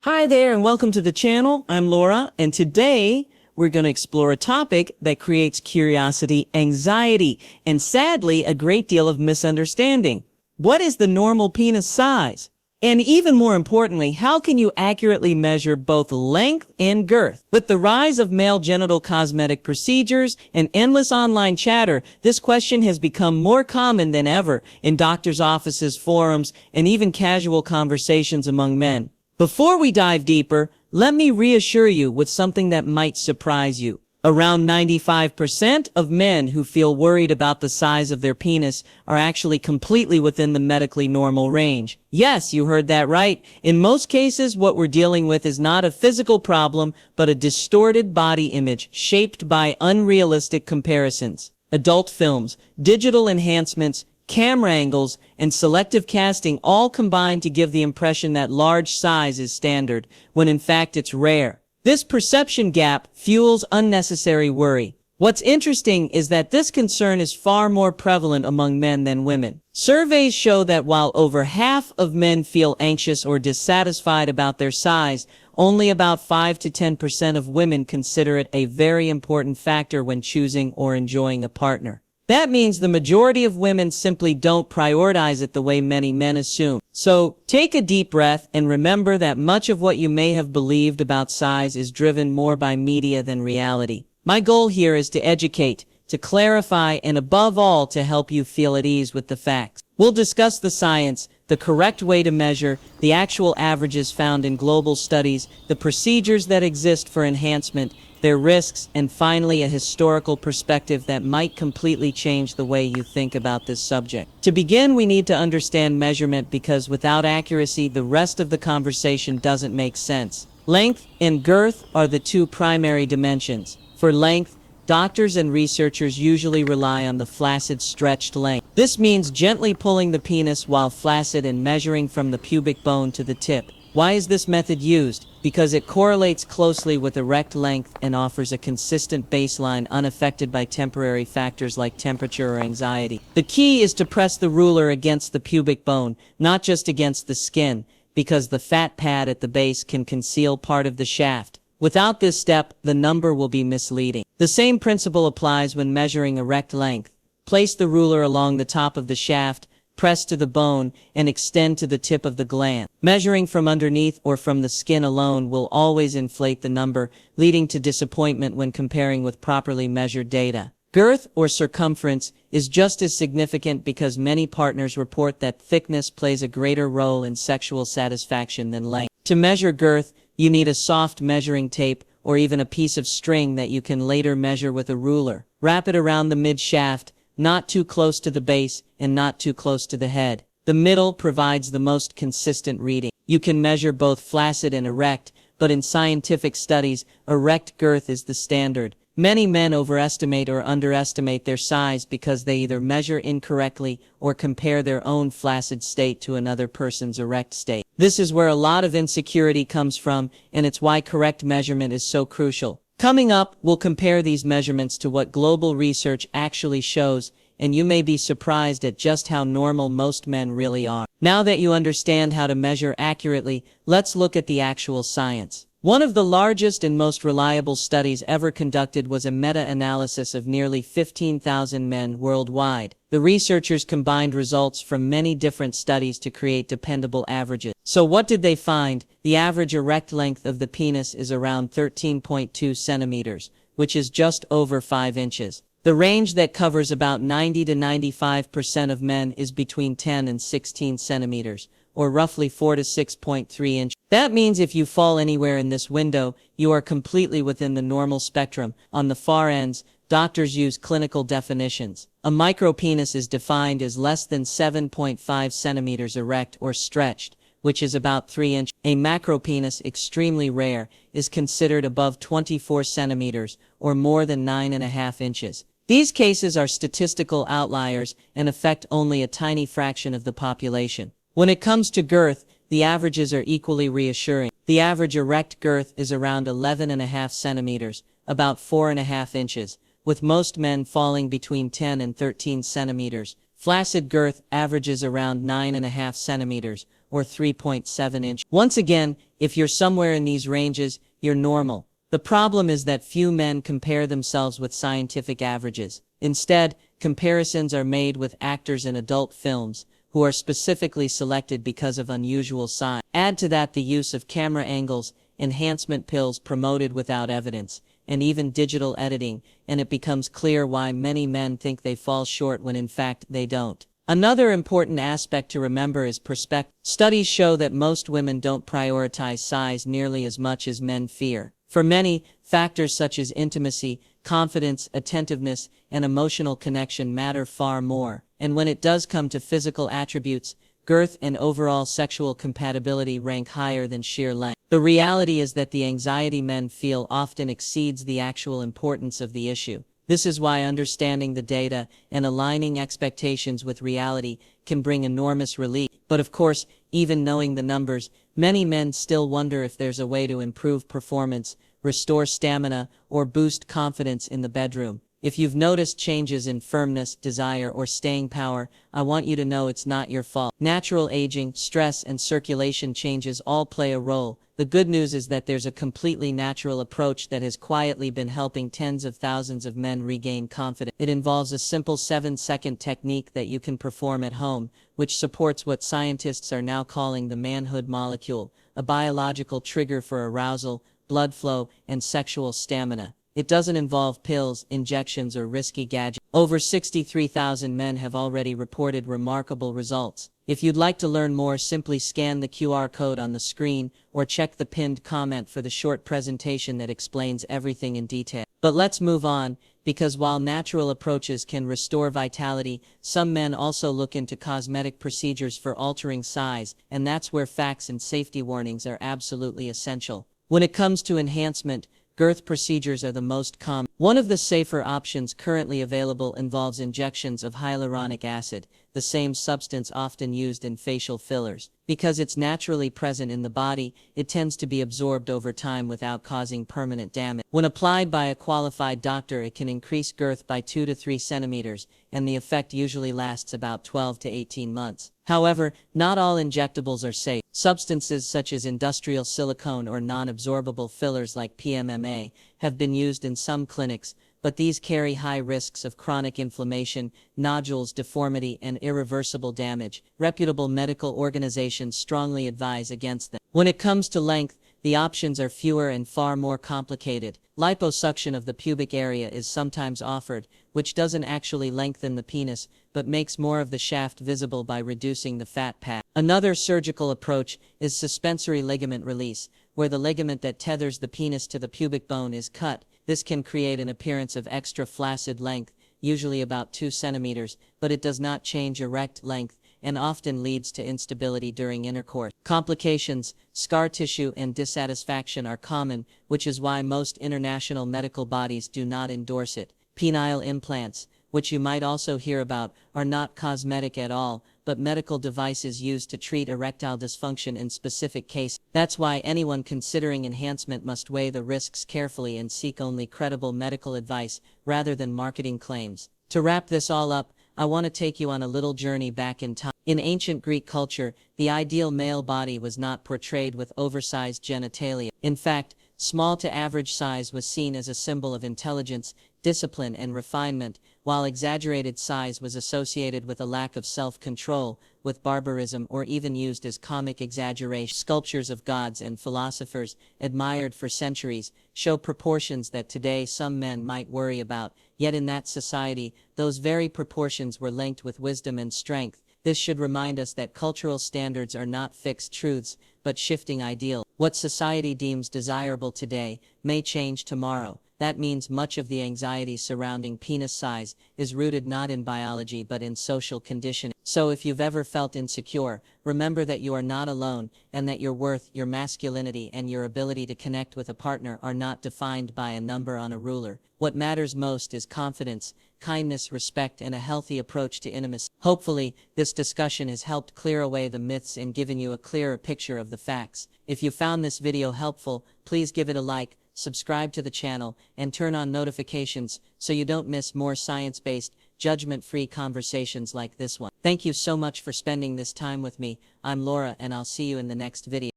Hi there and welcome to the channel. I'm Laura, and today we're going to explore a topic that creates curiosity, anxiety, and sadly a great deal of misunderstanding. What is the normal penis size? And even more importantly, how can you accurately measure both length and girth? With the rise of male genital cosmetic procedures and endless online chatter, this question has become more common than ever in doctors' offices, forums, and even casual conversations among men. Before we dive deeper, let me reassure you with something that might surprise you. Around 95% of men who feel worried about the size of their penis are actually completely within the medically normal range. Yes, you heard that right. In most cases, what we're dealing with is not a physical problem, but a distorted body image shaped by unrealistic comparisons. Adult films, digital enhancements, camera angles, and selective casting all combine to give the impression that large size is standard, when in fact it's rare. This perception gap fuels unnecessary worry. What's interesting is that this concern is far more prevalent among men than women. Surveys show that while over half of men feel anxious or dissatisfied about their size, only about 5 to 10% of women consider it a very important factor when choosing or enjoying a partner. That means the majority of women simply don't prioritize it the way many men assume. So, take a deep breath and remember that much of what you may have believed about size is driven more by media than reality. My goal here is to educate, to clarify, and above all, to help you feel at ease with the facts. We'll discuss the science, the correct way to measure, the actual averages found in global studies, the procedures that exist for enhancement, their risks, and finally a historical perspective that might completely change the way you think about this subject. To begin, we need to understand measurement because without accuracy, the rest of the conversation doesn't make sense. Length and girth are the two primary dimensions. For length, doctors and researchers usually rely on the flaccid stretched length. This means gently pulling the penis while flaccid and measuring from the pubic bone to the tip. Why is this method used? Because it correlates closely with erect length and offers a consistent baseline unaffected by temporary factors like temperature or anxiety. The key is to press the ruler against the pubic bone, not just against the skin, because the fat pad at the base can conceal part of the shaft. Without this step, the number will be misleading. The same principle applies when measuring erect length. Place the ruler along the top of the shaft, press to the bone, and extend to the tip of the gland. Measuring from underneath or from the skin alone will always inflate the number, leading to disappointment when comparing with properly measured data. Girth or circumference is just as significant because many partners report that thickness plays a greater role in sexual satisfaction than length. To measure girth, you need a soft measuring tape or even a piece of string that you can later measure with a ruler. Wrap it around the mid-shaft, not too close to the base and not too close to the head. The middle provides the most consistent reading. You can measure both flaccid and erect, but in scientific studies, erect girth is the standard. Many men overestimate or underestimate their size because they either measure incorrectly or compare their own flaccid state to another person's erect state. This is where a lot of insecurity comes from, and it's why correct measurement is so crucial. Coming up, we'll compare these measurements to what global research actually shows, and you may be surprised at just how normal most men really are. Now that you understand how to measure accurately, let's look at the actual science. One of the largest and most reliable studies ever conducted was a meta-analysis of nearly 15,000 men worldwide. The researchers combined results from many different studies to create dependable averages. So what did they find? The average erect length of the penis is around 13.2 centimeters, which is just over 5 inches. The range that covers about 90 to 95% of men is between 10 and 16 centimeters, or roughly 4 to 6.3 inches. That means if you fall anywhere in this window, you are completely within the normal spectrum. On the far ends, doctors use clinical definitions. A micropenis is defined as less than 7.5 centimeters erect or stretched, which is about 3 inches. A macropenis, extremely rare, is considered above 24 centimeters or more than 9.5 inches. These cases are statistical outliers and affect only a tiny fraction of the population. When it comes to girth, the averages are equally reassuring. The average erect girth is around 11.5 centimeters, about 4.5 inches, with most men falling between 10 and 13 centimeters. Flaccid girth averages around 9.5 centimeters, or 3.7 inch. Once again, if you're somewhere in these ranges, you're normal. The problem is that few men compare themselves with scientific averages. Instead, comparisons are made with actors in adult films, who are specifically selected because of unusual size. Add to that the use of camera angles, enhancement pills promoted without evidence, and even digital editing, and it becomes clear why many men think they fall short when in fact they don't. Another important aspect to remember is perspective. Studies show that most women don't prioritize size nearly as much as men fear. For many, factors such as intimacy, confidence, attentiveness, and emotional connection matter far more. And when it does come to physical attributes, girth and overall sexual compatibility rank higher than sheer length. The reality is that the anxiety men feel often exceeds the actual importance of the issue. This is why understanding the data and aligning expectations with reality can bring enormous relief. But of course, even knowing the numbers, many men still wonder if there's a way to improve performance, restore stamina, or boost confidence in the bedroom. If you've noticed changes in firmness, desire, or staying power, I want you to know it's not your fault. Natural aging, stress, and circulation changes all play a role. The good news is that there's a completely natural approach that has quietly been helping tens of thousands of men regain confidence. It involves a simple 7-second technique that you can perform at home, which supports what scientists are now calling the manhood molecule, a biological trigger for arousal, blood flow, and sexual stamina. It doesn't involve pills, injections, or risky gadgets. Over 63,000 men have already reported remarkable results. If you'd like to learn more, simply scan the QR code on the screen or check the pinned comment for the short presentation that explains everything in detail. But let's move on, because while natural approaches can restore vitality, some men also look into cosmetic procedures for altering size, and that's where facts and safety warnings are absolutely essential. When it comes to enhancement, girth procedures are the most common. One of the safer options currently available involves injections of hyaluronic acid, the same substance often used in facial fillers. Because it's naturally present in the body, it tends to be absorbed over time without causing permanent damage. When applied by a qualified doctor, it can increase girth by 2 to 3 centimeters, and the effect usually lasts about 12 to 18 months. However, not all injectables are safe. Substances such as industrial silicone or non-absorbable fillers like PMMA have been used in some clinics, but these carry high risks of chronic inflammation, nodules, deformity, and irreversible damage. Reputable medical organizations strongly advise against them. When it comes to length, the options are fewer and far more complicated. Liposuction of the pubic area is sometimes offered, which doesn't actually lengthen the penis, but makes more of the shaft visible by reducing the fat pad. Another surgical approach is suspensory ligament release, where the ligament that tethers the penis to the pubic bone is cut. This can create an appearance of extra flaccid length, usually about 2 centimeters, but it does not change erect length and often leads to instability during intercourse. Complications, scar tissue, and dissatisfaction are common, which is why most international medical bodies do not endorse it. Penile implants, which you might also hear about, are not cosmetic at all, but medical devices used to treat erectile dysfunction in specific cases. That's why anyone considering enhancement must weigh the risks carefully and seek only credible medical advice rather than marketing claims. To wrap this all up, I want to take you on a little journey back in time. In ancient Greek culture, the ideal male body was not portrayed with oversized genitalia. In fact, small to average size was seen as a symbol of intelligence, discipline, and refinement, while exaggerated size was associated with a lack of self-control, with barbarism, or even used as comic exaggeration. Sculptures of gods and philosophers, admired for centuries, show proportions that today some men might worry about, yet in that society, those very proportions were linked with wisdom and strength. This should remind us that cultural standards are not fixed truths, but shifting ideals. What society deems desirable today may change tomorrow. That means much of the anxiety surrounding penis size is rooted not in biology but in social conditioning. So if you've ever felt insecure, remember that you are not alone, and that your worth, your masculinity, and your ability to connect with a partner are not defined by a number on a ruler. What matters most is confidence, kindness, respect, and a healthy approach to intimacy. Hopefully, this discussion has helped clear away the myths and given you a clearer picture of the facts. If you found this video helpful, please give it a like, subscribe to the channel, and turn on notifications so you don't miss more science-based, judgment-free conversations like this one. Thank you so much for spending this time with me. I'm Laura, and I'll see you in the next video.